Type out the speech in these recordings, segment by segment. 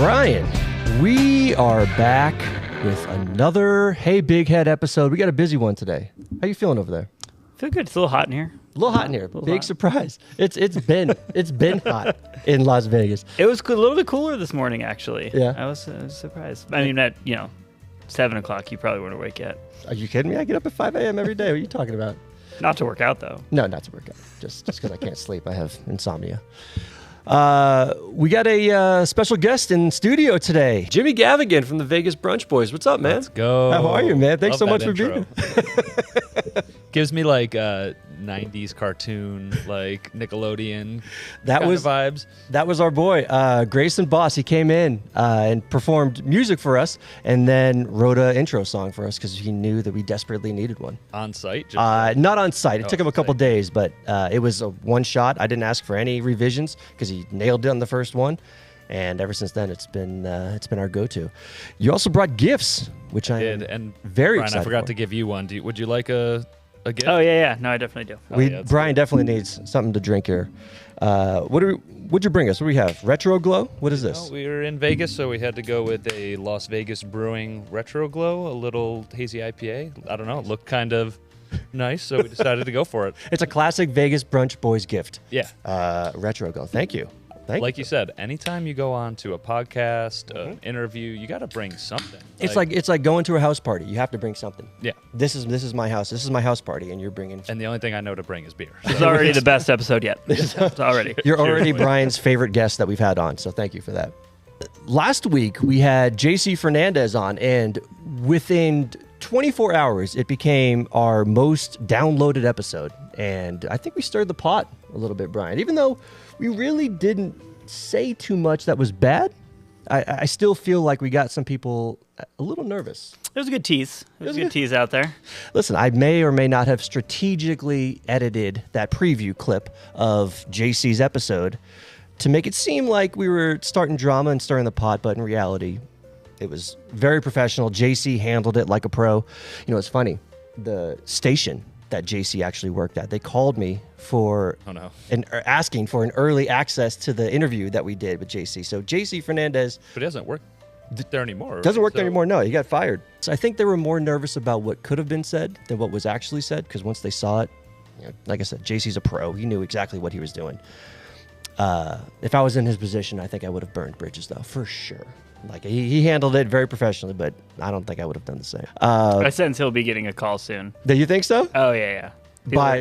Brian, we are back with another Hey Big Head episode. We got a busy one today. How you feeling over there? Feel good. It's a little hot in here. A little hot in here. Big surprise. It's been hot in Las Vegas. It was a little bit cooler this morning, actually. Yeah. I was surprised. I mean, at 7 o'clock, you probably weren't awake yet. Are you kidding me? I get up at 5 a.m. every day. What are you talking about? Not to work out, though. No, not to work out. Just because I can't sleep. I have insomnia. We got a special guest in studio today. Jimmy Gavigan from the Vegas Brunch Boys. What's up, man? Let's go. How are you, man? Thanks so Love much for being here. Gives me like 90s cartoon, like Nickelodeon that was vibes. That was our boy, Grayson Boss. He came in and performed music for us and then wrote an intro song for us because he knew that we desperately needed one. On site? Not on site. It took him a couple site. days, but it was a one shot. I didn't ask for any revisions because he nailed it on the first one. And ever since then, it's been our go-to. You also brought gifts, which I am and very Brian, excited I forgot for. to give you one. Would you like a gift? Oh, yeah. No, I definitely do. Brian definitely needs something to drink here. What'd you bring us? What do we have? Retro Glow? What is this? We were in Vegas, so we had to go with a Las Vegas Brewing Retro Glow, a little hazy IPA. I don't know. It looked kind of nice, so we decided to go for it. It's a classic Vegas Brunch Boys gift. Yeah. Retro Glow. Thank you. Like you said, anytime you go on to a podcast, an interview, you got to bring something. It's like going to a house party. You have to bring something. Yeah. This is my house. This is my house party, and you're bringing. And the only thing I know to bring is beer. It's already the best episode yet. It's already. You're already Brian's favorite guest that we've had on, so thank you for that. Last week we had JC Fernandez on, and within 24 hours it became our most downloaded episode, and I think we stirred the pot a little bit, Brian. Even though we really didn't say too much that was bad, I still feel like we got some people a little nervous. It was a good tease. It was a good tease out there. Listen, I may or may not have strategically edited that preview clip of JC's episode to make it seem like we were starting drama and stirring the pot, but in reality, it was very professional. JC handled it like a pro. It's funny. The station that JC actually worked at, they called me for asking for an early access to the interview that we did with JC. So JC Fernandez, But it doesn't work there anymore. Doesn't work there anymore. No, he got fired. So I think they were more nervous about what could have been said than what was actually said, because once they saw it, like I said, JC's a pro. He knew exactly what he was doing. If I was in his position, I think I would have burned bridges, though, for sure. Like he handled it very professionally, but I don't think I would have done the same. I sense he'll be getting a call soon. Do you think so? Oh, yeah.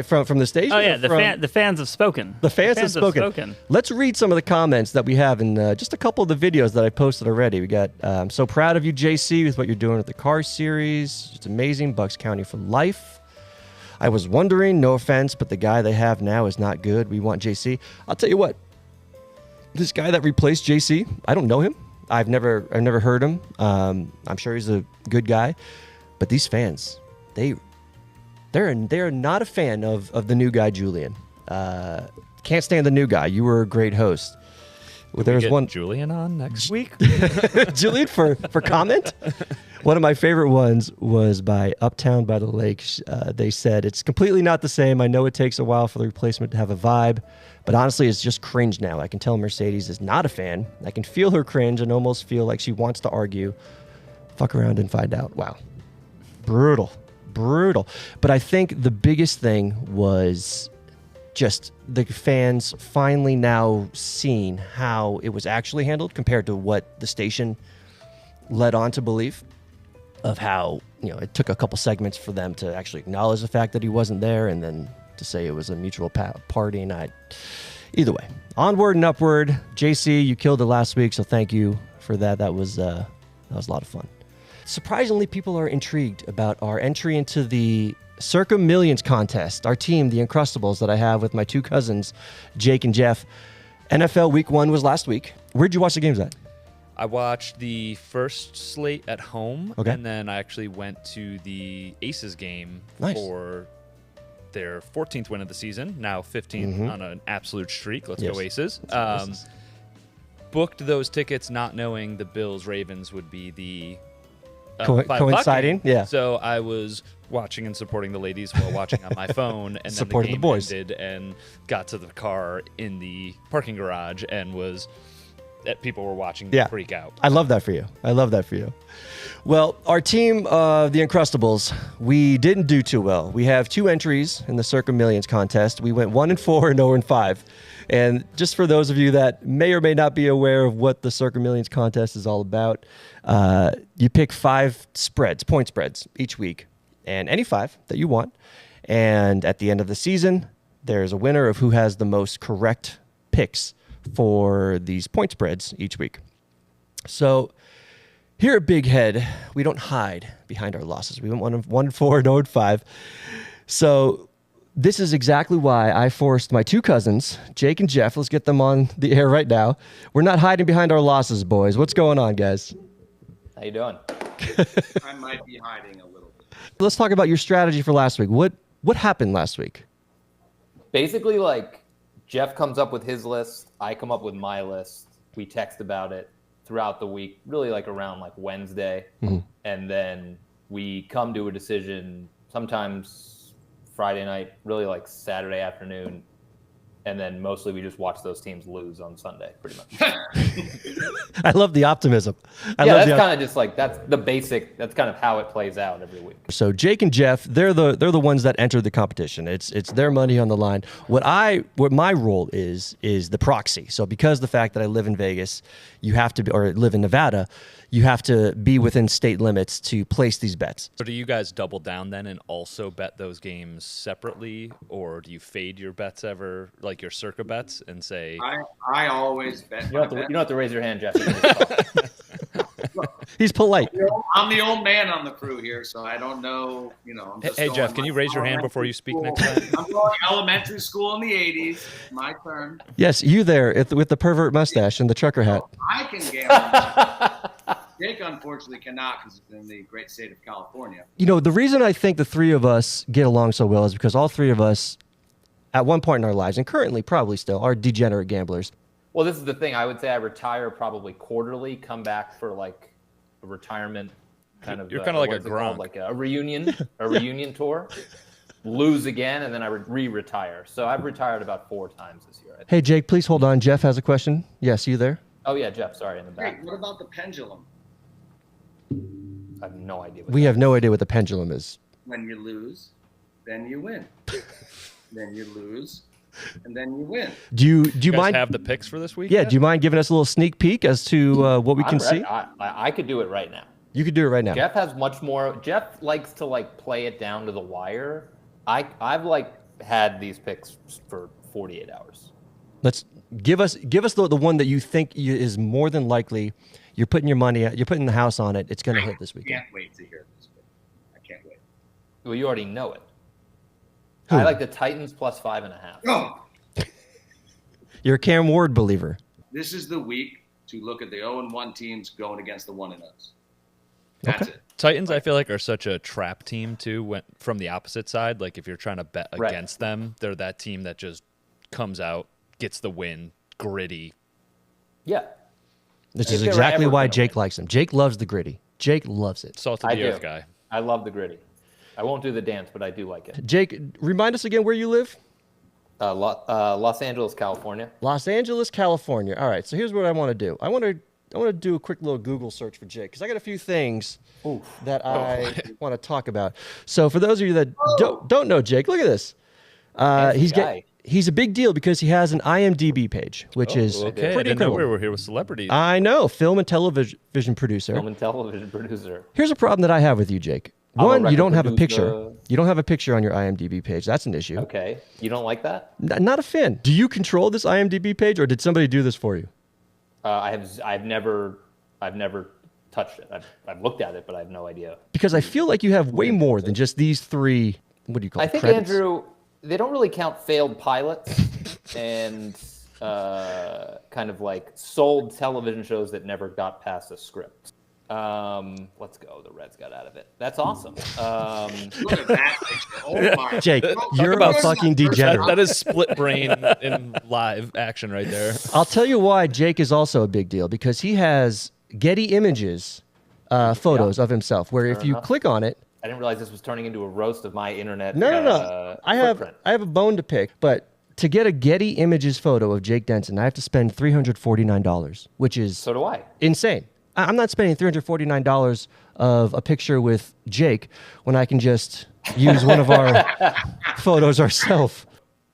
From the station? Oh, yeah. The fans have spoken. The fans have spoken. Let's read some of the comments that we have in just a couple of the videos that I posted already. We got, I'm so proud of you, JC, with what you're doing with the car series. It's amazing. Bucks County for life. I was wondering, no offense, but the guy they have now is not good. We want JC. I'll tell you what. This guy that replaced JC, I don't know him. I've never heard him. I'm sure he's a good guy, but these fans, they're not a fan of the new guy, Julian. Can't stand the new guy. You were a great host. There's one Julian on next week. Julian for comment. One of my favorite ones was by Uptown by the Lake. They said, it's completely not the same. I know it takes a while for the replacement to have a vibe, but honestly, it's just cringe now. I can tell Mercedes is not a fan. I can feel her cringe and almost feel like she wants to argue. Fuck around and find out. Wow. Brutal. But I think the biggest thing was just the fans finally now seeing how it was actually handled compared to what the station led on to believe, of how, it took a couple segments for them to actually acknowledge the fact that he wasn't there and then to say it was a mutual party. And either way, onward and upward. JC, you killed it last week, so thank you for that. That was a lot of fun. Surprisingly, people are intrigued about our entry into the Circa Millions contest, our team, the Uncrustables, that I have with my two cousins, Jake and Jeff. NFL Week 1 was last week. Where'd you watch the games at? I watched the first slate at home, okay, and then I actually went to the Aces game for their 14th win of the season, now 15th on an absolute streak. Let's go Aces. Booked those tickets not knowing the Bills-Ravens would be the coinciding, yeah. So I was watching and supporting the ladies while watching on my phone, and then supporting the game the boys. ended and got to the car in the parking garage and was people were watching Yeah. freak out. I love that for you. I love that for you. Well, our team, the Uncrustables, we didn't do too well. We have 2 entries in the Circa Millions contest. We went 1-4 and 0-5. And just for those of you that may or may not be aware of what the Circa Millions contest is all about, you pick 5 spreads, point spreads each week, and any 5 that you want. And at the end of the season, there's a winner of who has the most correct picks for these point spreads each week. So here at BigHead, we don't hide behind our losses. We went 1-4 and 0-5. So this is exactly why I forced my 2 cousins, Jake and Jeff. Let's get them on the air right now. We're not hiding behind our losses, boys. What's going on, guys? How you doing? I might be hiding a little bit. Let's talk about your strategy for last week. What happened last week? Basically, like, Jeff comes up with his list. I come up with my list. We text about it throughout the week, really like around like Wednesday. Mm-hmm. And then we come to a decision sometimes Friday night, really like Saturday afternoon. And then mostly we just watch those teams lose on Sunday, pretty much. I love the optimism. That's kind of just like, that's the basic, that's kind of how it plays out every week. So Jake and Jeff, they're the ones that enter the competition. It's their money on the line. What my role is the proxy. So because the fact that I live in Vegas, you have to be, or live in Nevada, you have to be within state limits to place these bets. So do you guys double down then and also bet those games separately, or do you fade your bets ever, like your Circa bets, and say? I always bet. You don't have to raise your hand, Jeff. You can just talk. He's polite. I'm the old man on the crew here, so I don't know. I'm just Hey going Jeff, can you raise your hand before you speak next time? I'm going elementary school in the '80s. My turn. Yes, you there with the pervert mustache and the trucker hat. I can gamble. Jake, unfortunately, cannot because it's in the great state of California. The reason I think the 3 of us get along so well is because all 3 of us, at one point in our lives, and currently probably still, are degenerate gamblers. Well, this is the thing. I would say I retire probably quarterly, come back for like a retirement kind of. You're kind of like a what's it called? Gronk. Like a reunion tour. Lose again, and then I re-retire. So I've retired about 4 times this year. Hey, Jake, please hold on. Jeff has a question. Yes, you there? Oh yeah, Jeff. Sorry, in the Hey, back. what about the pendulum? I have no idea. We have no idea what the pendulum is. When you lose, then you win. Then you lose, and then you win. Do you You guys mind? have the picks for this week? Yeah. yet? Do you mind giving us a little sneak peek as to what we I'm can ready. see? I could do it right now. You could do it right now. Jeff has much more. Jeff likes to like play it down to the wire. I've like had these picks for 48 hours. Let's give us the one that you think is more than likely. You're putting your money. You're putting the house on it. It's going to hit this I weekend. can't wait to hear this. I can't wait. Well, you already know it. Who? I like the Titans plus 5.5. Oh, You're a Cam Ward believer. this is the week to look at the 0-1 teams going against the 1-0s. That's Okay. it. Titans, I feel like, are such a trap team too. From the opposite side, like if you're trying to bet Right. against them, they're that team that just comes out, gets the win, gritty. Yeah. This If is they were exactly ever why gonna Jake win. likes him. Jake loves the gritty. Jake loves it. Salt of I the do. earth guy. I love the gritty. I won't do the dance, but I do like it. Jake, remind us again where you live. Los Angeles, California. Los Angeles, California. All right. So here's what I want to do. I want to do a quick little Google search for Jake because I got a few things that I want to talk about. So for those of you that don't know Jake, look at this. He's a big deal because he has an IMDb page, which is Okay, I pretty didn't know cool. we were here with celebrities. I know, film and television producer. Film and television producer. Here's a problem that I have with you, Jake. I'm a One, you record don't have a picture. producer. You don't have a picture on your IMDb page. That's an issue. Okay. You don't like that? Not a fan. Do you control this IMDb page, or did somebody do this for you? I've never touched it. I've looked at it, but I have no idea. Because I feel like you have way more than just these 3. What do you call it? I think, credits? Andrew, they don't really count failed pilots and kind of like sold television shows that never got past a script. Let's go. The Reds got out of it. That's awesome. Look at that picture. Oh my. Jake, you're a about fucking degenerate. That is split brain in live action right there. I'll tell you why Jake is also a big deal, because he has Getty Images photos of himself, where if you click on it, I didn't realize this was turning into a roast of my internet. no. I have footprint. a bone to pick, but To get a Getty Images photo of Jake Denson, I have to spend $349, which is So do I. insane. I'm not spending $349 of a picture with Jake when I can just use one of our photos ourselves.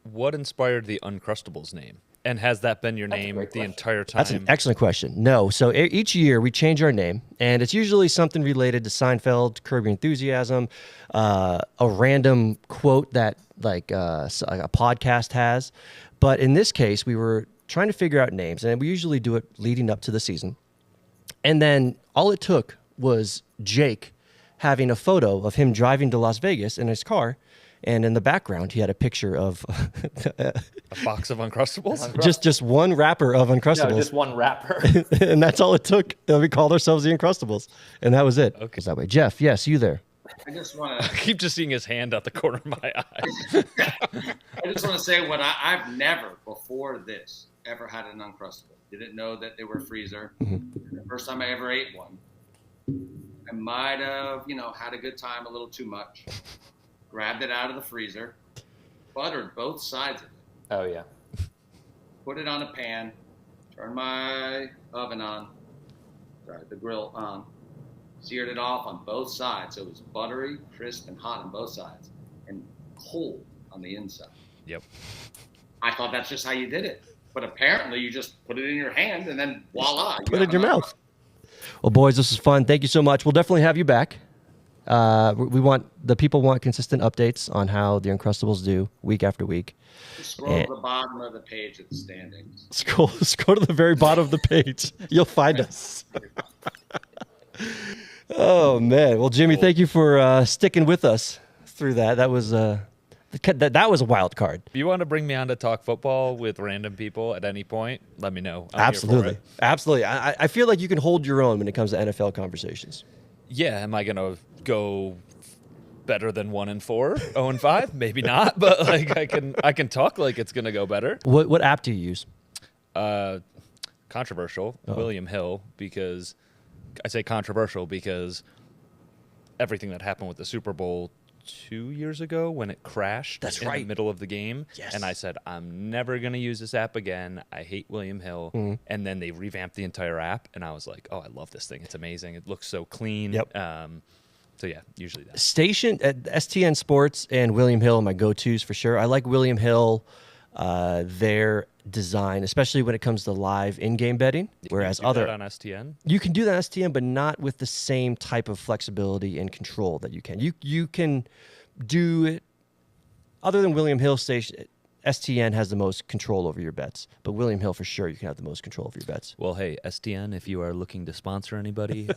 What inspired the Uncrustables name? And has that been your name the entire time? That's an excellent question. No. So each year we change our name, and it's usually something related to Seinfeld, Curb Your Enthusiasm, a random quote that like a podcast has. But in this case, we were trying to figure out names, and we usually do it leading up to the season. And then all it took was Jake having a photo of him driving to Las Vegas in his car. And in the background, he had a picture of A box of Uncrustables? just one wrapper of Uncrustables. No, just one wrapper. And that's all it took. And we called ourselves the Uncrustables. And that was it. Okay. It was that way. Jeff, yes, you there. I just want I to. keep just seeing his hand out the corner of my eye. I just want to say what I've never before this ever had an Uncrustable. Didn't know that they were freezer. The first time I ever ate one, I might have had a good time, a little too much. Grabbed it out of the freezer, buttered both sides of it, Oh yeah. put it on a pan, turned my oven on, the grill on, seared it off on both sides. So it was buttery, crisp, and hot on both sides, and cold on the inside. Yep. I thought that's just how you did it. But apparently you just put it in your hand and then voila. Put it in your mouth. Well, boys, this was fun. Thank you so much. We'll definitely have you back. The people want consistent updates on how the Uncrustables do week after week. Just scroll to the bottom of the page at the standings. Scroll to the very bottom of the page. You'll find us. Oh man. Well, Jimmy, thank you for sticking with us through that. That was that was a wild card. If you want to bring me on to talk football with random people at any point, let me know. I'm Absolutely. here for it. Absolutely. I feel like you can hold your own when it comes to NFL conversations. Yeah, am I gonna go better than 1-4, 0-5? Maybe not, but like I can talk like it's gonna go better. What app do you use? Controversial, William Hill, because I say controversial because everything that happened with the Super Bowl 2 years ago when it crashed That's in right. the middle of the game. Yes. And I said, I'm never going to use this app again. I hate William Hill. And then they revamped the entire app. And I was like, oh, I love this thing. It's amazing. It looks so clean. Yep. So, yeah, usually that. Station at STN Sports and William Hill are my go-tos for sure. I like William Hill, their design, especially when it comes to live in-game betting. Whereas You can do other that on STN. you can do that on STN, but not with the same type of flexibility and control that you can. You can do it. Other than William Hill station, STN has the most control over your bets, but William Hill for sure you can have the most control over your bets. Well, hey, STN, if you are looking to sponsor anybody,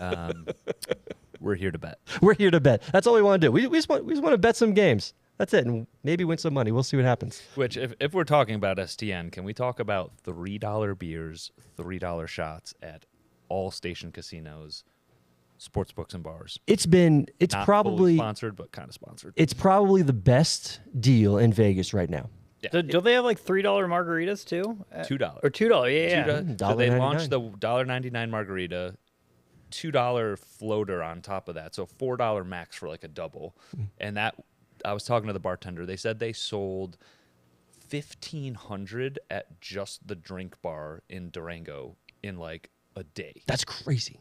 we're here to bet. We're here to bet. That's all we want to do. We just want to bet some games. That's it, and maybe win some money. We'll see what happens. Which, if we're talking about STN, can we talk about $3 beers, $3 shots at all station casinos, sports books, and bars? It's Not probably fully sponsored, but kind of sponsored. it's probably the best deal in Vegas right now. Yeah. Do they have like $3 margaritas too? $2. Or $2? Yeah. So they $1.99. launched the $1.99 margarita, $2 floater on top of that, so $4 max for like a double. And that, I was talking to the bartender. They said they sold 1,500 at just the drink bar in Durango in like a day. That's crazy.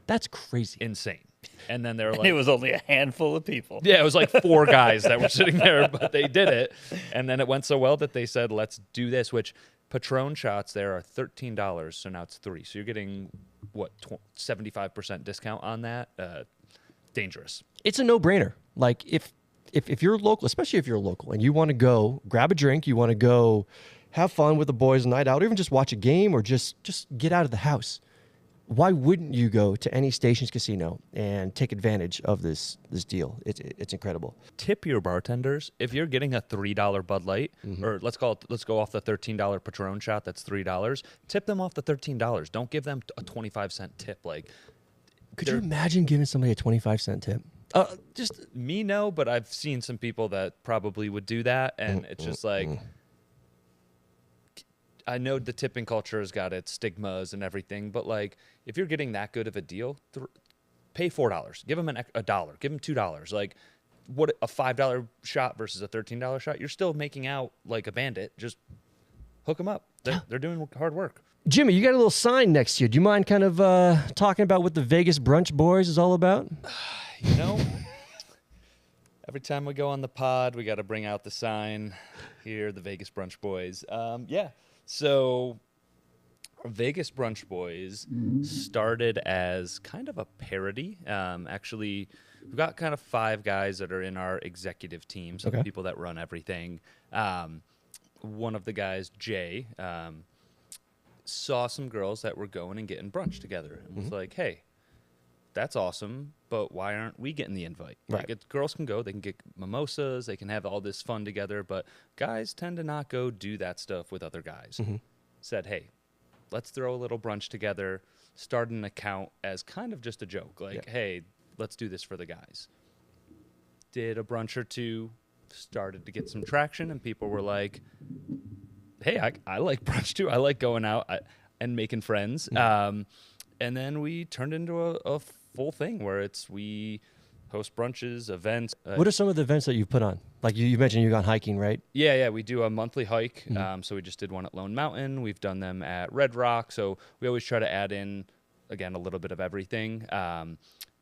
That's crazy. Insane. And then they're like, It was only a handful of people. yeah, it was like 4 guys that were sitting there, but they did it. And then it went so well that they said, let's do this, which Patron shots there are $13, so now it's 3. So you're getting, what, 75% discount on that? Dangerous. It's a no-brainer. Like if you're local, especially if you're local and you want to go grab a drink, you want to go have fun with the boys a night out, or even just watch a game or just get out of the house. Why wouldn't you go to any Stations casino and take advantage of this deal? It's incredible. Tip your bartenders if you're getting a $3 Bud Light, or let's go off the $13 Patron shot. That's $3. Tip them off the $13. Don't give them a 25-cent tip. Like, Could you imagine giving somebody a 25-cent tip? Just me, no, but I've seen some people that probably would do that, and it's just like. I know the tipping culture has got its stigmas and everything, but like if you're getting that good of a deal, pay $4. Give them a dollar. Give them $2. Like what a $5 shot versus a $13 shot, you're still making out like a bandit. Just hook them up. They're doing hard work. Jimmy, you got a little sign next to you. Do you mind kind of talking about what the Vegas Brunch Boys is all about? You know, every time we go on the pod, we got to bring out the sign here, the Vegas Brunch Boys. So Vegas Brunch Boys started as kind of a parody. Actually, we've got kind of 5 guys that are in our executive team, so the people that run everything. One of the guys, Jay, saw some girls that were going and getting brunch together and was like, hey, that's awesome, but why aren't we getting the invite? Right. Like, girls can go, they can get mimosas, they can have all this fun together, but guys tend to not go do that stuff with other guys. Said, hey, let's throw a little brunch together, start an account as kind of just a joke. Like, hey, let's do this for the guys. Did a brunch or 2, started to get some traction, and people were like, hey, I like brunch too. I like going out and making friends. And then we turned into a full thing where we host brunches, events. What are some of the events that you've put on? Like you mentioned, you've gone hiking, right? Yeah. We do a monthly hike. So we just did one at Lone Mountain. We've done them at Red Rock. So we always try to add in, again, a little bit of everything.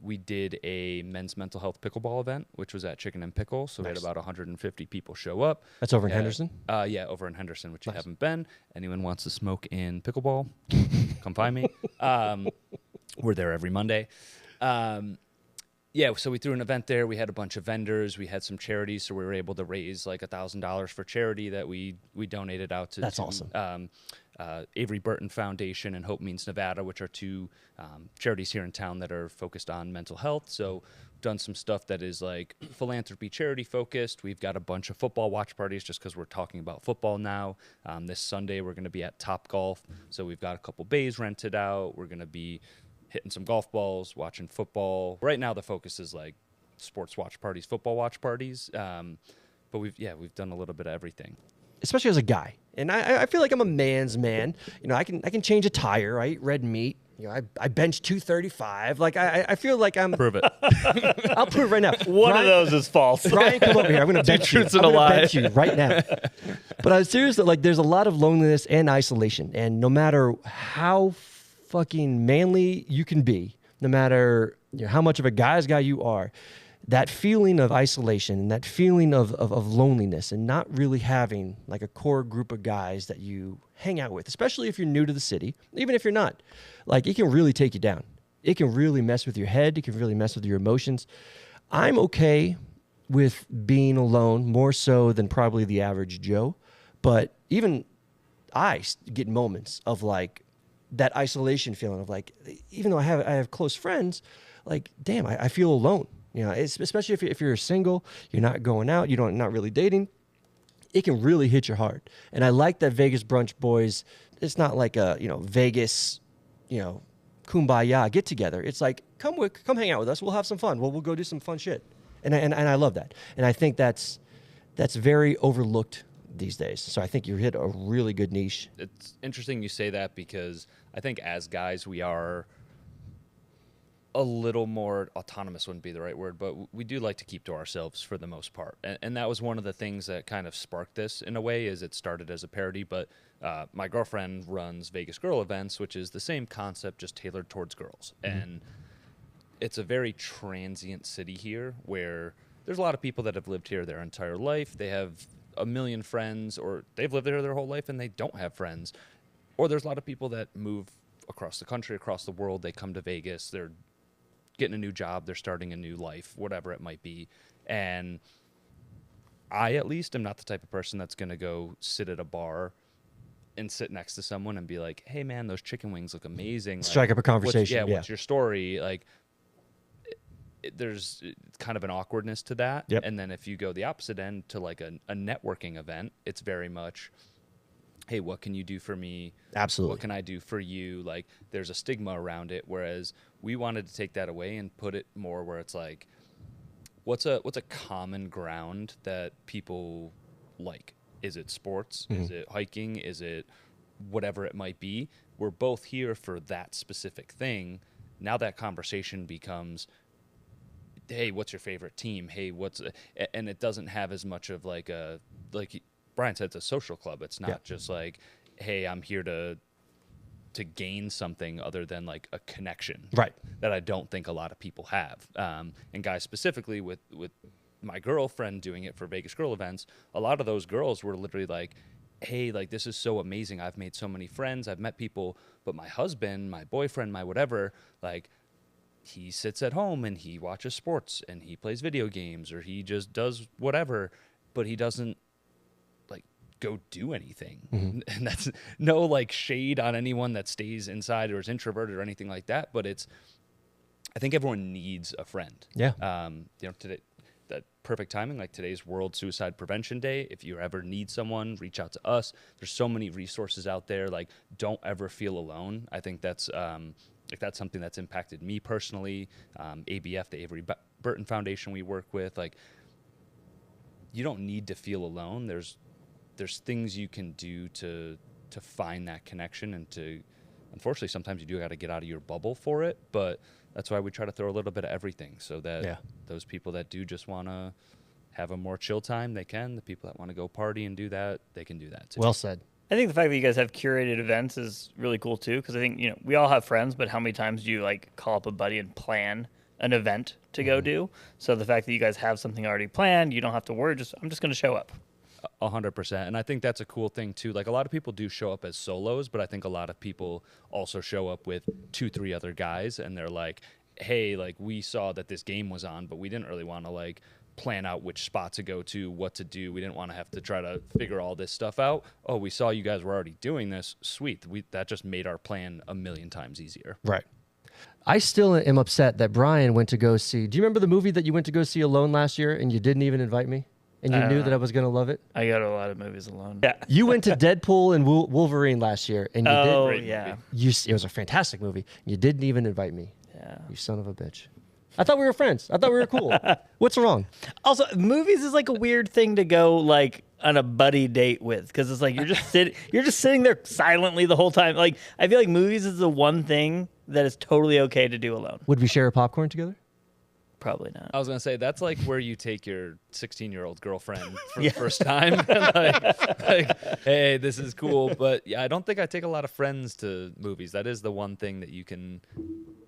We did a men's mental health pickleball event, which was at Chicken and Pickle. So we had about 150 people show up. That's over in Henderson? Yeah, over in Henderson, which you haven't been. Anyone wants to smoke in pickleball, come find me. We're there every Monday. So we threw an event there. We had a bunch of vendors. We had some charities, so we were able to raise like $1,000 for charity that we donated out to. That's awesome. Avery Burton Foundation and Hope Means Nevada, which are 2 charities here in town that are focused on mental health. So done some stuff that is like philanthropy charity focused. We've got a bunch of football watch parties just because we're talking about football now. This Sunday we're going to be at Top Golf. So we've got a couple bays rented out. We're going to be hitting some golf balls, watching football. Right now the focus is like sports watch parties, football watch parties. But we've done a little bit of everything. Especially as a guy. And I feel like I'm a man's man. You know, I can change a tire. I eat red meat. You know, I bench 235. Like I feel like I'm. Prove it. I'll prove it right now. One of those is false. Ryan, come over here. I'm going to bench you. truths and a lie. Bench you right now. But I was serious that like there's a lot of loneliness and isolation, and no matter how fucking manly you can be, no matter how much of a guy's guy you are, that feeling of isolation and that feeling of loneliness and not really having like a core group of guys that you hang out with, especially if you're new to the city, even if you're not, like it can really take you down. It can really mess with your head. It can really mess with your emotions. I'm okay with being alone more so than probably the average Joe, but even I get moments of like that isolation feeling of like, even though I have close friends, like, damn, I feel alone. You know, it's, especially if you're single, you're not going out, not really dating, it can really hit you hard. And I like that Vegas Brunch Boys, it's not like a, Vegas, kumbaya get together. It's like, come hang out with us. We'll have some fun. We'll go do some fun shit. And I love that. And I think that's very overlooked these days. So I think you hit a really good niche. It's interesting you say that because I think as guys we are a little more autonomous, wouldn't be the right word, but we do like to keep to ourselves for the most part. And that was one of the things that kind of sparked this in a way, is it started as a parody, but my girlfriend runs Vegas Girl Events, which is the same concept, just tailored towards girls. Mm-hmm. And it's a very transient city here where there's a lot of people that have lived here their entire life. They have a million friends, or they've lived there their whole life and they don't have friends. Or there's a lot of people that move across the country, across the world. They come to Vegas, they're getting a new job, they're starting a new life, whatever it might be. And I, at least, am not the type of person that's going to go sit at a bar and sit next to someone and be like, hey, man, those chicken wings look amazing. Strike up a conversation. What's your story? Like, there's kind of an awkwardness to that. Yep. And then if you go the opposite end to like a networking event, it's very much, hey, what can you do for me? Absolutely. What can I do for you? Like, there's a stigma around it, whereas we wanted to take that away and put it more where it's like, what's a common ground that people like? Is it sports? Mm-hmm. Is it hiking? Is it whatever it might be? We're both here for that specific thing. Now that conversation becomes, hey, what's your favorite team? Hey, and it doesn't have as much of like Brian said, it's a social club. It's not just like, hey, I'm here to gain something other than like a connection, right? That I don't think a lot of people have. And guys, specifically with my girlfriend doing it for Vegas girl events, a lot of those girls were literally like, hey, like this is so amazing. I've made so many friends. I've met people, but my husband, my boyfriend, my whatever, like he sits at home and he watches sports and he plays video games or he just does whatever, but he doesn't like go do anything. And that's no like shade on anyone that stays inside or is introverted or anything like that. But I think everyone needs a friend. Yeah. Today, that perfect timing, like today's World Suicide Prevention Day. If you ever need someone, reach out to us. There's so many resources out there. Like, don't ever feel alone. I think that's something that's impacted me personally. ABF, the Avery Burton Foundation we work with, like, you don't need to feel alone. There's things you can do to find that connection and to, unfortunately, sometimes you do got to get out of your bubble for it, but that's why we try to throw a little bit of everything so that those people that do just want to have a more chill time, they can. The people that want to go party and do that, they can do that too. Well said. I think the fact that you guys have curated events is really cool too, because I think, we all have friends, but how many times do you like call up a buddy and plan an event to go do? So the fact that you guys have something already planned, you don't have to worry. I'm just going to show up. 100%. And I think that's a cool thing too. Like, a lot of people do show up as solos, but I think a lot of people also show up with 2-3 other guys, and they're like, hey, like, we saw that this game was on, but we didn't really want to like plan out which spot to go to, what to do. We didn't want to have to try to figure all this stuff out. Oh, we saw you guys were already doing this. Sweet. That just made our plan a million times easier. Right. I still am upset that Brian went to go see. Do you remember the movie that you went to go see alone last year and you didn't even invite me? And you knew that I was going to love it? I got a lot of movies alone. Yeah. You went to Deadpool and Wolverine last year, and you did. Oh, yeah. It was a fantastic movie. You didn't even invite me. Yeah. You son of a bitch. I thought we were friends. I thought we were cool. What's wrong? Also, movies is like a weird thing to go like on a buddy date with, because it's like you're just sitting there silently the whole time. Like, I feel like movies is the one thing that is totally okay to do alone. Would we share a popcorn together? Probably not. I was going to say, that's like where you take your 16-year-old girlfriend for the first time. like, hey, this is cool. But yeah, I don't think I take a lot of friends to movies. That is the one thing that you can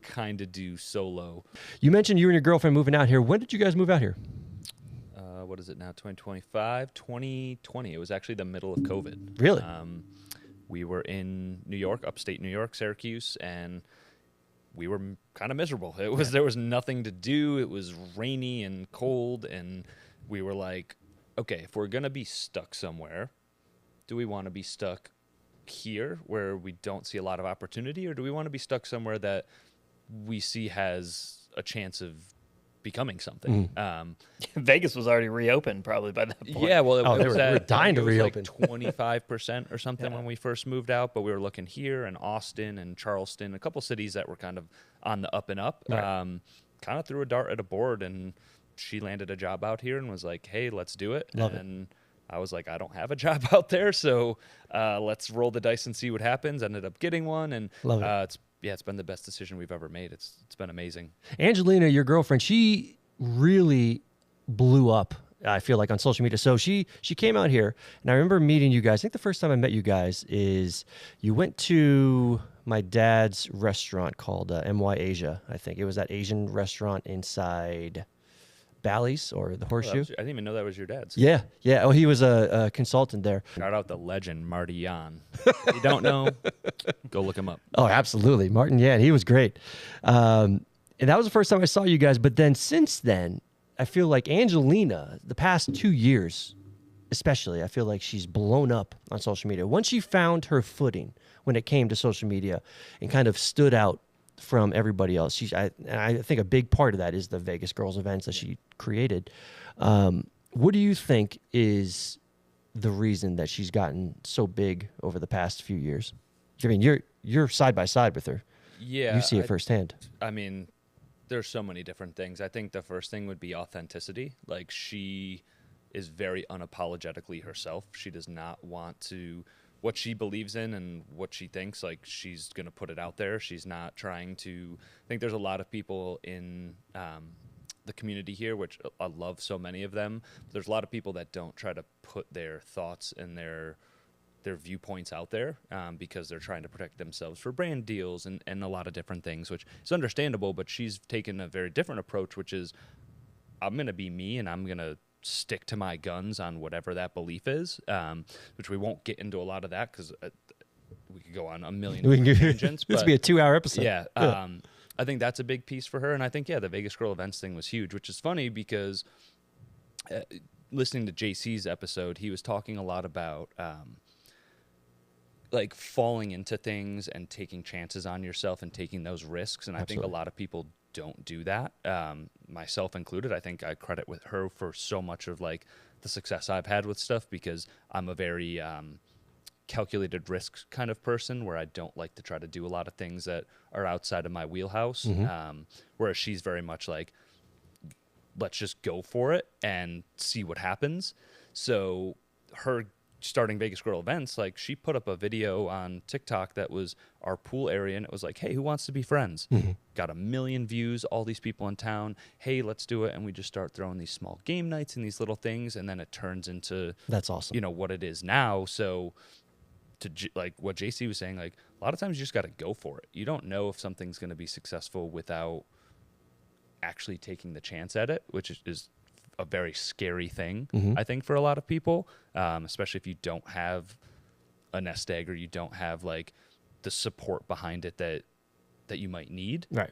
kind of do solo. You mentioned you and your girlfriend moving out here. When did you guys move out here? What is it now? 2025? 2020. It was actually the middle of COVID. Really? We were in New York, upstate New York, Syracuse, and we were kind of miserable. There was nothing to do. It was rainy and cold, and we were like, okay, if we're gonna be stuck somewhere, do we want to be stuck here where we don't see a lot of opportunity, or do we want to be stuck somewhere that we see has a chance of becoming something? Vegas was already reopened probably by that point. Yeah, well, they were dying to reopen. Like 25% or something when we first moved out, but we were looking here in Austin and Charleston, a couple cities that were kind of on the up and up. Right. Kind of threw a dart at a board, and she landed a job out here and was like, hey, let's do it. Love and I was like, I don't have a job out there, so let's roll the dice and see what happens. Ended up getting one, and Love it. it's been the best decision we've ever made. It's been amazing. Angelina, your girlfriend, she really blew up, I feel like, on social media. So she came out here, and I remember meeting you guys. I think the first time I met you guys is you went to my dad's restaurant called MY Asia. I think it was that Asian restaurant inside Bally's or the Horseshoe. I didn't even know that was your dad's. Yeah. Oh, he was a consultant there. Shout out the legend, Marty Yan. If you don't know, go look him up. Oh, absolutely. Martin Yan, he was great. And that was the first time I saw you guys. But then since then, I feel like Angelina, the past 2 years, especially, I feel like she's blown up on social media. Once she found her footing when it came to social media and kind of stood out from everybody else. I think a big part of that is the Vegas Girls events that she created. What do you think is the reason that she's gotten so big over the past few years? I mean, you're side by side with her. Yeah. You see it firsthand. I mean, there's so many different things. I think the first thing would be authenticity. Like, she is very unapologetically herself. She does not want to, what she believes in and what she thinks, like, she's going to put it out there. She's not trying to, I think there's a lot of people in the community here, which I love so many of them. There's a lot of people that don't try to put their thoughts and their viewpoints out there because they're trying to protect themselves for brand deals and a lot of different things, which is understandable. But she's taken a very different approach, which is I'm going to be me and I'm going to stick to my guns on whatever that belief is, which we won't get into a lot of that because we could go on a million tangents. This would be a 2-hour episode. Yeah. I think that's a big piece for her. And I think, the Vegas Girl Events thing was huge, which is funny because listening to JC's episode, he was talking a lot about like falling into things and taking chances on yourself and taking those risks. And I think a lot of people don't do that, myself included. I think I credit with her for so much of like the success I've had with stuff because I'm a very calculated risk kind of person where I don't like to try to do a lot of things that are outside of my wheelhouse. Whereas she's very much like, let's just go for it and see what happens. So her starting Vegas Girl Events, like she put up a video on TikTok that was our pool area and it was like, hey, who wants to be friends? Got 1 million views, all these people in town. Hey, let's do it. And we just start throwing these small game nights and these little things. And then it turns into, that's awesome. What it is now. So to like what JC was saying, like a lot of times you just got to go for it. You don't know if something's going to be successful without actually taking the chance at it, which is a very scary thing, I think, for a lot of people, especially if you don't have a nest egg or you don't have like the support behind it that you might need. Right.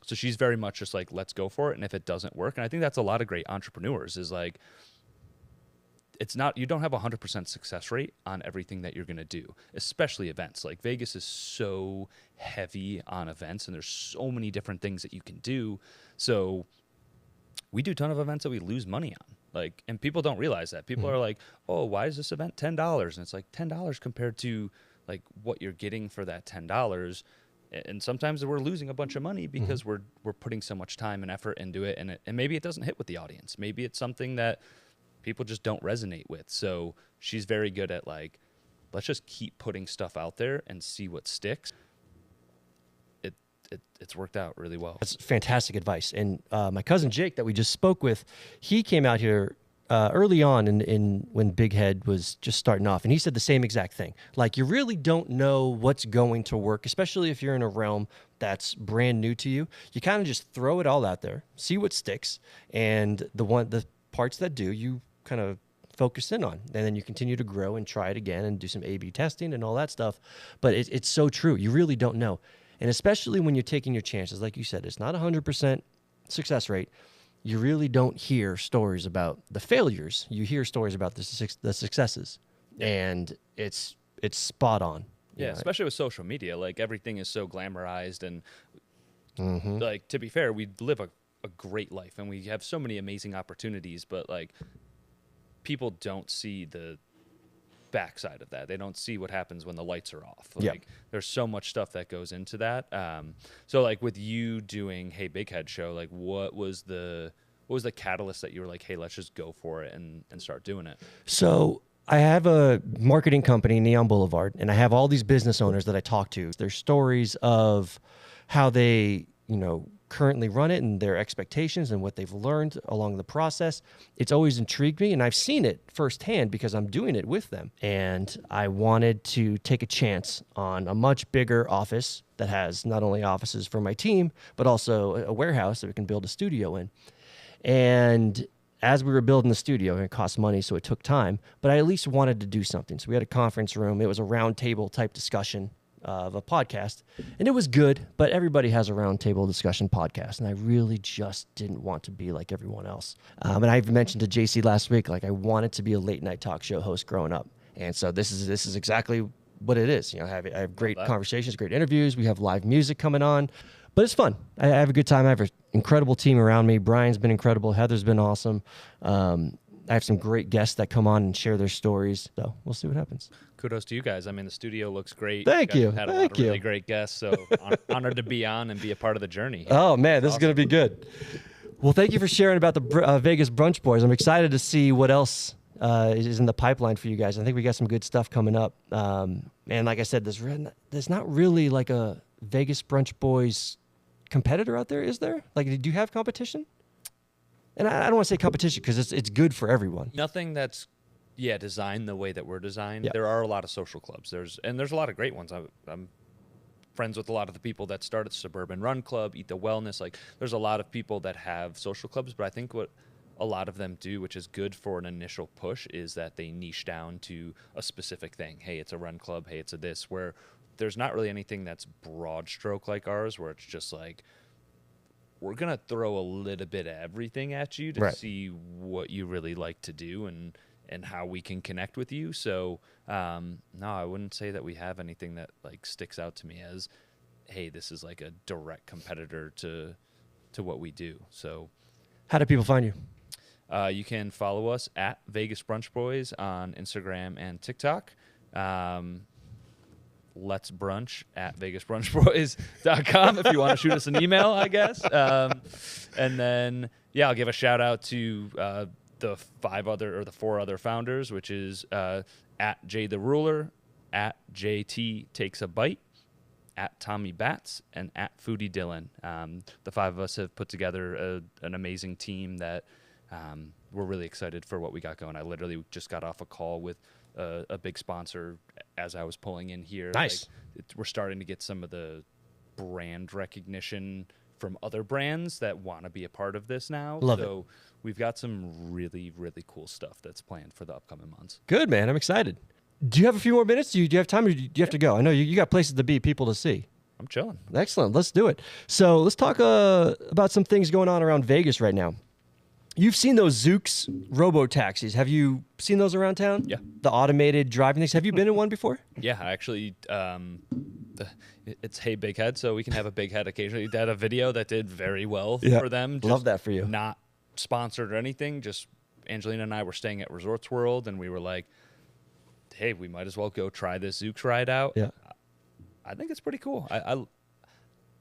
So she's very much just like, let's go for it. And if it doesn't work, and I think that's a lot of great entrepreneurs is like, it's not, you don't have 100% success rate on everything that you're going to do, especially events. Like Vegas is so heavy on events and there's so many different things that you can do. So we do a ton of events that we lose money on. Like, and people don't realize that. People are like, oh, why is this event $10? And it's like $10 compared to like what you're getting for that $10. And sometimes we're losing a bunch of money because we're putting so much time and effort into it. And maybe it doesn't hit with the audience. Maybe it's something that people just don't resonate with. So she's very good at like, let's just keep putting stuff out there and see what sticks. It's worked out really well. That's fantastic advice. And my cousin Jake that we just spoke with, he came out here early on in when BigHead was just starting off, and he said the same exact thing. Like, you really don't know what's going to work, especially if you're in a realm that's brand new to you. You kind of just throw it all out there, see what sticks, and the parts that do, you kind of focus in on, and then you continue to grow and try it again and do some A/B testing and all that stuff. But it's so true. You really don't know. And especially when you're taking your chances, like you said, it's not 100% success rate. You really don't hear stories about the failures. You hear stories about the successes, and it's spot on. Yeah, especially with social media. Like, everything is so glamorized, and like, to be fair, we live a great life, and we have so many amazing opportunities, but like, people don't see the backside of that. They don't see what happens when the lights are off. Like, there's so much stuff that goes into that. So like with you doing Hey BigHead Show, like what was the catalyst that you were like, hey, let's just go for it and start doing it? So I have a marketing company, Neon Boulevard, and I have all these business owners that I talk to. Their stories of how they, currently run it and their expectations and what they've learned along the process. It's always intrigued me, and I've seen it firsthand because I'm doing it with them. And I wanted to take a chance on a much bigger office that has not only offices for my team, but also a warehouse that we can build a studio in. And as we were building the studio, it cost money, so it took time, but I at least wanted to do something. So we had a conference room. It was a round table type discussion of a podcast, and it was good, but everybody has a roundtable discussion podcast, and I really just didn't want to be like everyone else. And I mentioned to JC last week, like, I wanted to be a late night talk show host growing up, and so this is exactly what it is. I have great conversations, great interviews. We have live music coming on, but it's fun. I have a good time. I have an incredible team around me. Brian's been incredible. Heather's been awesome. I have some great guests that come on and share their stories. So we'll see what happens. Kudos to you guys. I mean, the studio looks great. Thank you. Had a lot of really great guests. So honored to be on and be a part of the journey. Oh, man, this is going to be good. Well, thank you for sharing about the Vegas Brunch Boys. I'm excited to see what else is in the pipeline for you guys. I think we got some good stuff coming up. And like I said, there's not really like a Vegas Brunch Boys competitor out there, is there? Like, do you have competition? and I don't want to say competition because it's good for everyone. Nothing that's designed the way that we're designed. Yeah. There are a lot of social clubs. There's a lot of great ones. I'm friends with a lot of the people that started Suburban Run Club, Eat the Wellness. Like, there's a lot of people that have social clubs, but I think what a lot of them do, which is good for an initial push, is that they niche down to a specific thing. Hey, it's a run club. Hey, it's a this, where there's not really anything that's broad stroke like ours, where it's just like, we're going to throw a little bit of everything at you to see what you really like to do and how we can connect with you. So, no, I wouldn't say that we have anything that like sticks out to me as, hey, this is like a direct competitor to what we do. So How do people find you? you can follow us at Vegas Brunch Boys on Instagram and TikTok. Let's brunch at vegasbrunchboys.com if you want to shoot us an email, I guess. And then, I'll give a shout out to the 4 other founders, which is at Jay the Ruler, at JT Takes a Bite, at Tommy Batts, and at Foodie Dylan. The 5 of us have put together an amazing team that we're really excited for what we got going. I literally just got off a call with a big sponsor as I was pulling in here. Nice. Like, we're starting to get some of the brand recognition from other brands that want to be a part of this now. Love it. So we've got some really, really cool stuff that's planned for the upcoming months. Good, man. I'm excited. Do you have a few more minutes? Do you have time or do you have to go? I know you got places to be, people to see. I'm chilling. Excellent. Let's do it. So let's talk about some things going on around Vegas right now. You've seen those Zoox RoboTaxis. Have you seen those around town? Yeah. The automated driving things. Have you been in one before? Yeah, actually, it's Hey BigHead, so we can have a BigHead occasionally. They had a video that did very well for them. Love that for you. Not sponsored or anything. Just Angelina and I were staying at Resorts World, and we were like, hey, we might as well go try this Zoox ride out. Yeah. I think it's pretty cool.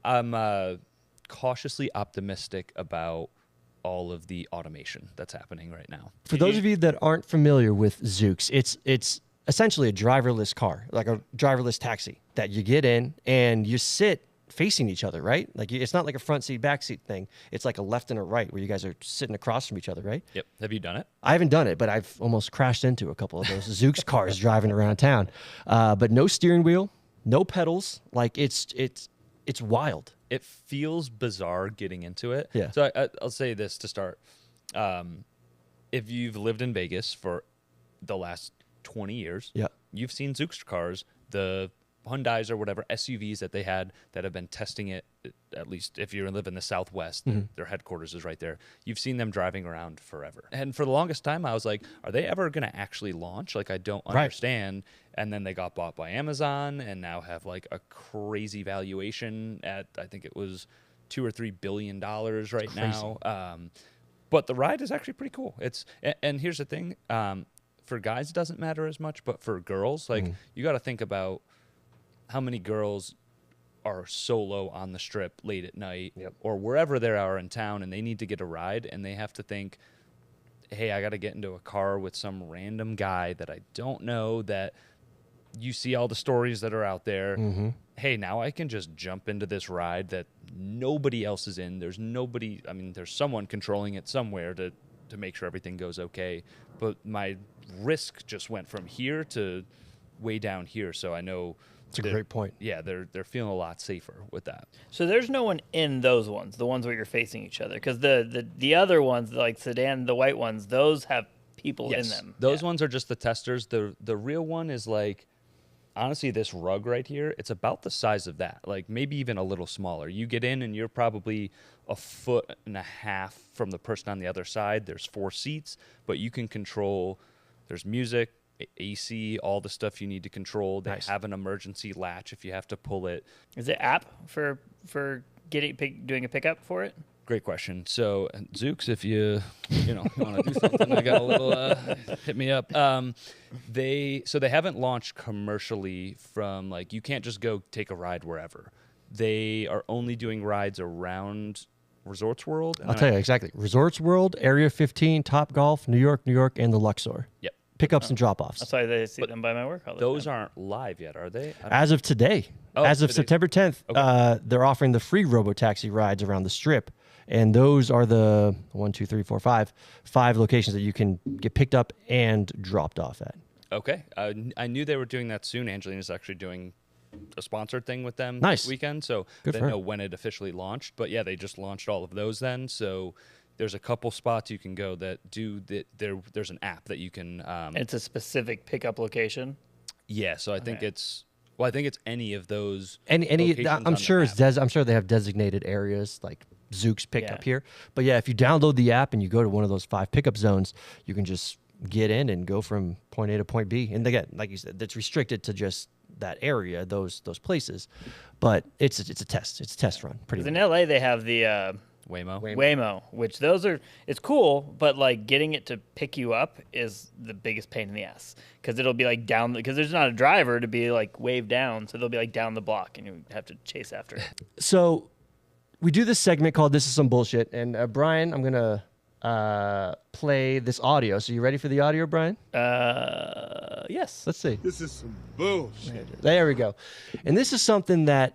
I'm cautiously optimistic about all of the automation that's happening right now. For those of you that aren't familiar with Zoox, it's essentially a driverless car, like a driverless taxi that you get in and you sit facing each other, right? Like it's not like a front seat, back seat thing. It's like a left and a right where you guys are sitting across from each other, right? Yep. Have you done it? I haven't done it, but I've almost crashed into a couple of those Zoox cars driving around town. But no steering wheel, no pedals. Like it's wild. It feels bizarre getting into it. Yeah. So I'll say this to start. If you've lived in Vegas for the last 20 years, you've seen Zoox cars, the Hyundais or whatever SUVs that they had that have been testing it, at least if you live in the Southwest, their headquarters is right there. You've seen them driving around forever. And for the longest time, I was like, are they ever going to actually launch? Like, I don't understand. And then they got bought by Amazon and now have like a crazy valuation at, I think it was $2 or $3 billion right now. But the ride is actually pretty cool. And here's the thing, for guys, it doesn't matter as much, but for girls, like you got to think about how many girls are solo on the strip late at night or wherever they are in town and they need to get a ride and they have to think, hey, I got to get into a car with some random guy that I don't know, that you see all the stories that are out there. Hey, now I can just jump into this ride that nobody else is in. There's nobody, I mean, there's someone controlling it somewhere to make sure everything goes okay. But my risk just went from here to way down here. So I know It's a great point. Yeah, they're feeling a lot safer with that. So there's no one in those ones, the ones where you're facing each other, because the other ones, like sedan, the white ones, those have people in them. Those ones are just the testers. The real one is like, honestly, this rug right here, it's about the size of that, like maybe even a little smaller. You get in and you're probably 1.5 feet from the person on the other side. There's 4 seats, but you can control, there's music, AC, all the stuff you need to control. They have an emergency latch if you have to pull it. Is it app for doing a pickup for it? Great question. So Zoox, if you want to do something, I got a little hit me up. They haven't launched commercially from, like, you can't just go take a ride wherever. They are only doing rides around Resorts World. I'll tell you exactly. Resorts World, Area 15, Topgolf, New York, and the Luxor. Yep. Pickups and drop-offs. That's why they see them by my work all the time. Those aren't live yet, are they? As of today, as of today. September 10th, they're offering the free RoboTaxi rides around the Strip. And those are the 5 locations that you can get picked up and dropped off at. Okay. I knew they were doing that soon. Angelina's actually doing a sponsored thing with them Nice. this weekend, so Good they for her. know when it officially launched. But yeah, they just launched all of those then. So there's a couple spots you can go that do that. There's an app that you can. It's a specific pickup location. Yeah, so I think Okay. it's any of those. Any locations I'm on sure the it's app. I'm sure they have designated areas like Zoox picked Yeah. up here. But yeah, if you download the app and you go to one of those 5 pickup zones, you can just get in and go from point A to point B. And again, like you said, it's restricted to just that area, those places. But it's a test. It's a test run. Pretty 'Cause in much. LA, they have the Waymo. Waymo, which it's cool, but like getting it to pick you up is the biggest pain in the ass because it'll be like because there's not a driver to be like waved down, so they'll be like down the block and you have to chase after it. So we do this segment called "This Is Some Bullshit," and Brian, I'm gonna play this audio. So you ready for the audio, Brian? Yes. Let's see. This is some bullshit. There we go. And this is something that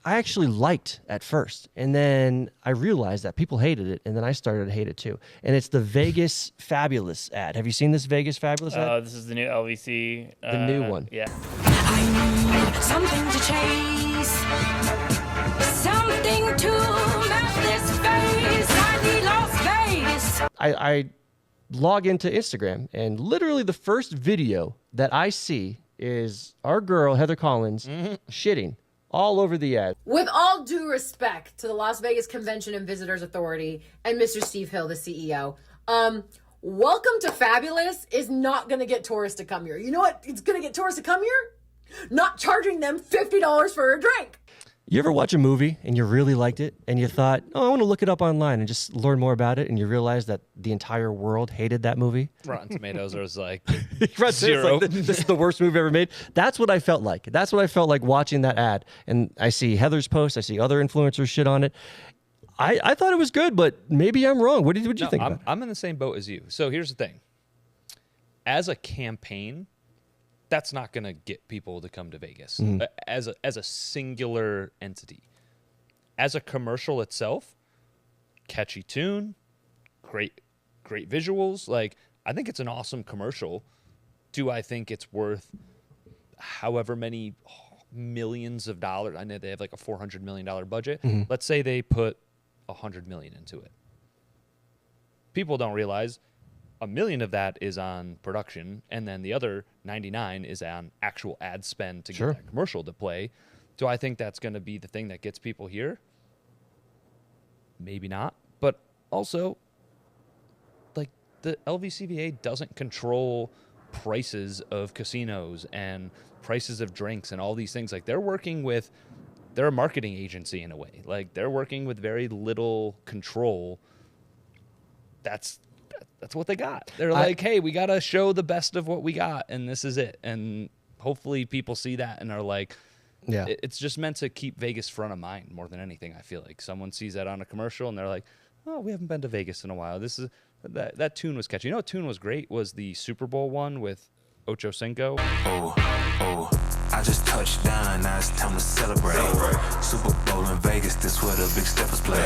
I actually liked at first, and then I realized that people hated it, and then I started to hate it too. And it's the Vegas Fabulous ad. Have you seen this Vegas Fabulous ad? This is the new LVC. The new one. Yeah. I need something to chase, something to melt this face. I need Las Vegas. I log into Instagram, and literally the first video that I see is our girl, Heather Collins, shitting all over the ad. With all due respect to the Las Vegas Convention and Visitors Authority and Mr. Steve Hill, the CEO, welcome to Fabulous is not going to get tourists to come here. You know what? It's going to get tourists to come here? Not charging them $50 for a drink. You ever watch a movie and you really liked it and you thought, oh, I want to look it up online and just learn more about it, and you realize that the entire world hated that movie? Rotten Tomatoes was like Right, zero. This is the worst movie ever made. That's what I felt like. That's what I felt like watching that ad. And I see Heather's post. I see other influencers shit on it. I thought it was good, but maybe I'm wrong. What did you think about it? I'm in the same boat as you. So here's the thing. As a campaign, that's not going to get people to come to Vegas as a singular entity. As a commercial itself, catchy tune, great visuals. Like, I think it's an awesome commercial. Do I think it's worth however many millions of dollars? I know they have like a $400 million budget. Let's say they put $100 million into it. People don't realize $1 million of that is on production, and then the other 99 is on actual ad spend to Sure. get that commercial to play. Do I think that's going to be the thing that gets people here? Maybe not. But also, like, the LVCVA doesn't control prices of casinos and prices of drinks and all these things. Like, they're a marketing agency in a way. Like, they're working with very little control. That's what they got. They're like, hey, we got to show the best of what we got, and this is it. And hopefully people see that and are like, Yeah. it's just meant to keep Vegas front of mind more than anything. I feel like someone sees that on a commercial and they're like, oh, we haven't been to Vegas in a while. That tune was catchy. You know what tune was great? Was the Super Bowl one with Ocho Cinco. Oh, I just touched down, now it's time to celebrate. Super Bowl in Vegas, this where the big steppers play.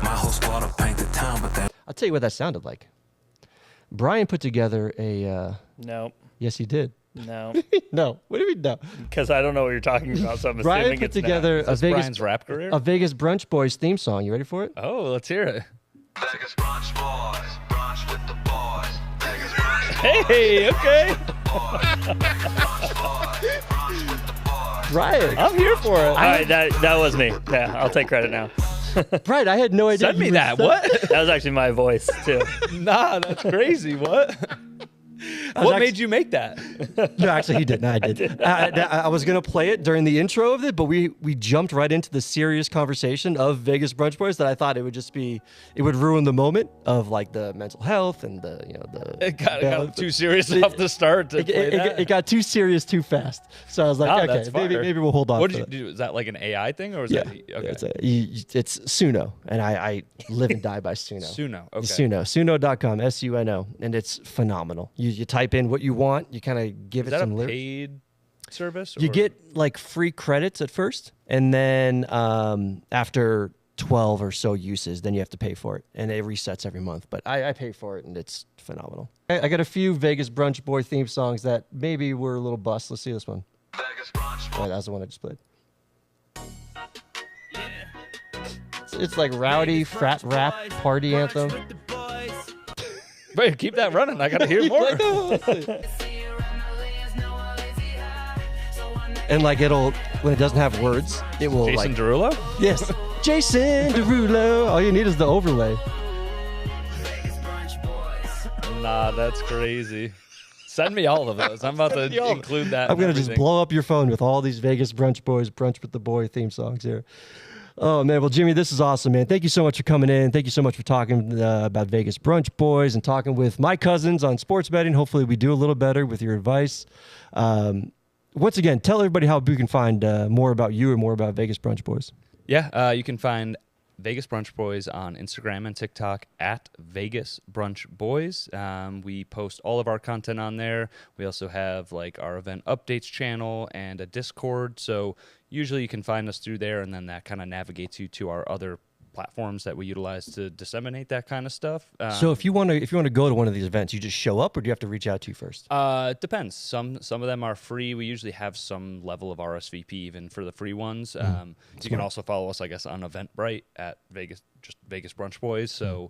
My whole squad will paint the town, but that I'll tell you what that sounded like. Brian put together a. No. Yes, he did. No. No. What do you mean no? Because I don't know what you're talking about, so I'm Brian assuming put it's no. together Is this Brian's rap career? a Vegas Brunch Boys theme song. You ready for it? Oh, let's hear it. Vegas Brunch Boys, brunch with the boys. Vegas Brunch Hey, okay. Brian. I'm here for it. All right, that was me. Yeah, I'll take credit now. Brian, I had no idea. Send me you that. were What? That was actually my voice, too. Nah, that's crazy. What? What made you make that? No, actually, he didn't. I did. I was going to play it during the intro of it, but we jumped right into the serious conversation of Vegas Brunch Boys that I thought it would just be, it would ruin the moment of like the mental health and the, you know, the. It got too serious off the start to play that. It got too serious too fast. So I was like, Oh, okay, that's fire. maybe we'll hold on. What for did you that. do? Is that like an AI thing, or is Yeah, that okay? it's Suno, and I live and die by Suno. Suno, okay. Suno, Suno.com, Suno, and it's phenomenal. You type in what you want, you kind of give Is it that a some lyrics. paid service? You or- get like free credits at first, and then after 12 or so uses, then you have to pay for it, and it resets every month. But I pay for it, and it's phenomenal. I got a few Vegas Brunch Boy theme songs that maybe were a little bust. Let's see this one. Oh, that was the one I just played. It's like rowdy frat rap party anthem. Wait, keep that running. I gotta hear more. And like it'll, when it doesn't have words, it will Jason like. Derulo? Yes, Jason Derulo. All you need is the overlay. Nah, that's crazy. Send me all of those. I'm about to include that. I'm gonna just blow up your phone with all these Vegas Brunch Boys, Brunch with the Boy theme songs here. Oh man, well Jimmy, this is awesome, man. Thank you so much for coming in. Thank you so much for talking about Vegas Brunch Boys and talking with my cousins on sports betting. Hopefully, we do a little better with your advice. Once again, tell everybody how we can find more about you or more about Vegas Brunch Boys. Yeah, you can find Vegas Brunch Boys on Instagram and TikTok at Vegas Brunch Boys. We post all of our content on there. We also have like our event updates channel and a Discord. So usually you can find us through there, and then that kind of navigates you to our other platforms that we utilize to disseminate that kind of stuff. So if you want to go to one of these events, you just show up, or do you have to reach out to you first? It depends. Some of them are free. We usually have some level of RSVP even for the free ones. You can also follow us, I guess, on Eventbrite at Vegas Brunch Boys. So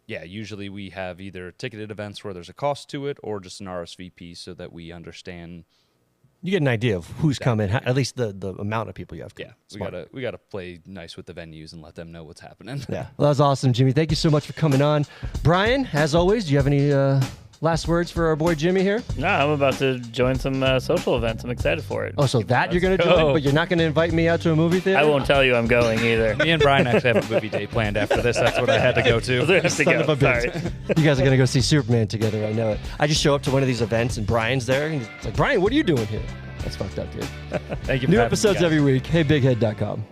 usually we have either ticketed events where there's a cost to it, or just an RSVP so that we understand. You get an idea of who's coming, at least the amount of people you have. Yeah, we gotta play nice with the venues and let them know what's happening. Yeah, well, that was awesome, Jimmy. Thank you so much for coming on. Brian, as always, do you have any last words for our boy Jimmy here? No, I'm about to join some social events. I'm excited for it. Oh, so that you're going to join, but you're not going to invite me out to a movie theater? I won't tell you I'm going either. Me and Brian actually have a movie day planned after this. That's what I had to go to. Son of a bitch. You guys are going to go see Superman together. I know it. I just show up to one of these events and Brian's there. And it's like, Brian, what are you doing here? That's fucked up, dude. Thank you. New episodes every week. Hey, BigHead.com.